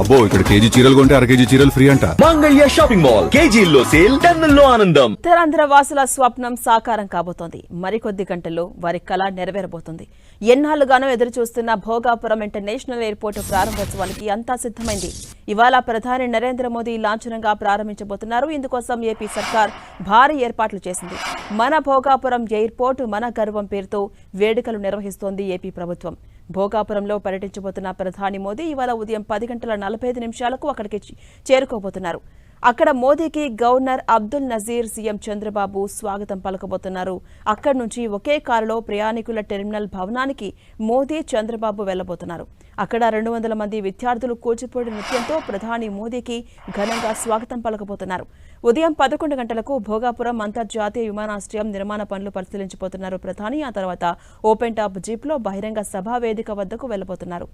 అబ్బో ఇక్కడ కేజీ చీరలు కొంటే అర కేజీ చీరలు ఫ్రీ అంట. మంగళ్య షాపింగ్ మాల్, కేజీల్లో సేల్, టన్నుల్లో ఆనందం. ఉత్తరాంధ్ర వాసుల స్వప్నం సాకారం కాబోతోంది. మరికొద్ది గంటల్లో వారి కళ నెరవేరబోతోంది. ఎన్నాళ్లుగానో ఎదురు చూస్తున్న భోగాపురం ఇంటర్నేషనల్ ఎయిర్పోర్టు ప్రారంభోత్సవానికి అంతా సిద్ధమైంది. ఇవాళ ప్రధాని నరేంద్ర మోదీ లాంఛనంగా ప్రారంభించబోతున్నారు. ఇందుకోసం ఏపీ సర్కార్ భారీ ఏర్పాట్లు చేసింది. మన భోగాపురం ఎయిర్పోర్టు మన గర్వం పేరుతో వేడుకలు నిర్వహిస్తోంది ఏపీ ప్రభుత్వం. భోగాపురంలో పర్యటించబోతున్న ప్రధాని మోదీ ఇవాళ ఉదయం 10:45 అక్కడికి చేరుకోబోతున్నారు. అక్కడ మోదీకి గవర్నర్ అబ్దుల్ నజీర్, సీఎం చంద్రబాబు స్వాగతం పలకబోతున్నారు. అక్కడి నుంచి ఒకే కారులో ప్రయాణికుల టెర్మినల్ భవనానికి మోదీ, చంద్రబాబు వెళ్లబోతున్నారు. అక్కడ 200 మంది విద్యార్థులు కూచిపూడి నృత్యంతో ప్రధాని మోదీకి ఘనంగా స్వాగతం పలకబోతున్నారు. ఉదయం 11 గంటలకు భోగాపురం అంతర్జాతీయ విమానాశ్రయం నిర్మాణ పనులు పరిశీలించబోతున్నారు ప్రధాని. ఆ తర్వాత ఓపెన్ టాప్ జీప్లో బహిరంగ సభా వేదిక వద్దకు వెళ్లబోతున్నారు.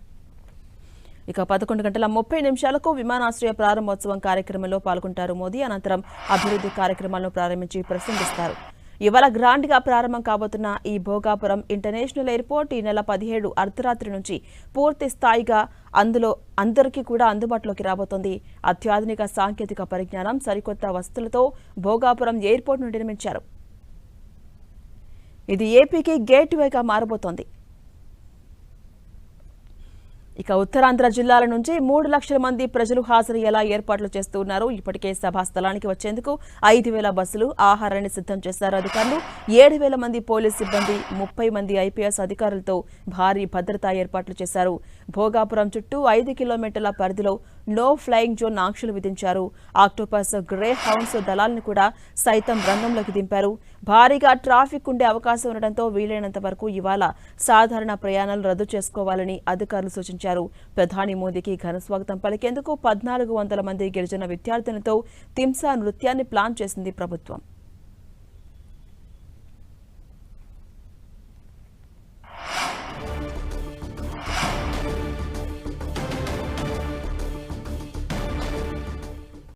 ఇక 11:30 విమానాశ్రయ ప్రారంభోత్సవం కార్యక్రమంలో పాల్గొంటారు మోదీ. అనంతరం అభివృద్ధి కార్యక్రమాలను ప్రారంభించి ప్రసంగిస్తారు. ఇవాళ గ్రాండ్ గా ప్రారంభం కాబోతున్న ఈ భోగాపురం ఇంటర్నేషనల్ ఎయిర్పోర్ట్ ఈ నెల 17 అర్ధరాత్రి నుంచి పూర్తి స్థాయిగా అందరికీ కూడా అందుబాటులోకి రాబోతోంది. అత్యాధునిక సాంకేతిక పరిజ్ఞానం, సరికొత్త వసతులతో భోగాపురం ఎయిర్పోర్ట్ను నిర్మించారు. ఇది ఏపీకి గేట్వేగా మారబోతోంది. ఇక ఉత్తరాంధ్ర జిల్లాల నుంచి 3 లక్షల మంది ప్రజలు హాజరయ్యేలా ఏర్పాట్లు చేస్తూ ఉన్నారు. ఇప్పటికే సభా స్థలానికి వచ్చేందుకు 5,000 బస్సులు, ఆహారాన్ని సిద్ధం చేశారు అధికారులు. 7,000 మంది పోలీస్ సిబ్బంది, 30 మంది ఐపీఎస్ అధికారులతో భారీ భద్రతా ఏర్పాట్లు చేశారు. భోగాపురం చుట్టూ 5 కిలోమీటర్ల పరిధిలో నో ఫ్లయింగ్ జోన్ ఆంక్షలు విధించారు. ఆక్టోపస్, గ్రే హౌండ్స్ దళాలను కూడా సైతం రంగంలోకి దింపారు. భారీగా ట్రాఫిక్ ఉండే అవకాశం ఉండడంతో వీలైనంత వరకు ఇవాళ సాధారణ ప్రయాణాలు రద్దు చేసుకోవాలని అధికారులు సూచించారు. ప్రధాని మోదీకి ఘన స్వాగతం పలికేందుకు 1,400 మంది గిరిజన విద్యార్థులతో తింసా నృత్యాన్ని ప్లాన్ చేసింది ప్రభుత్వం.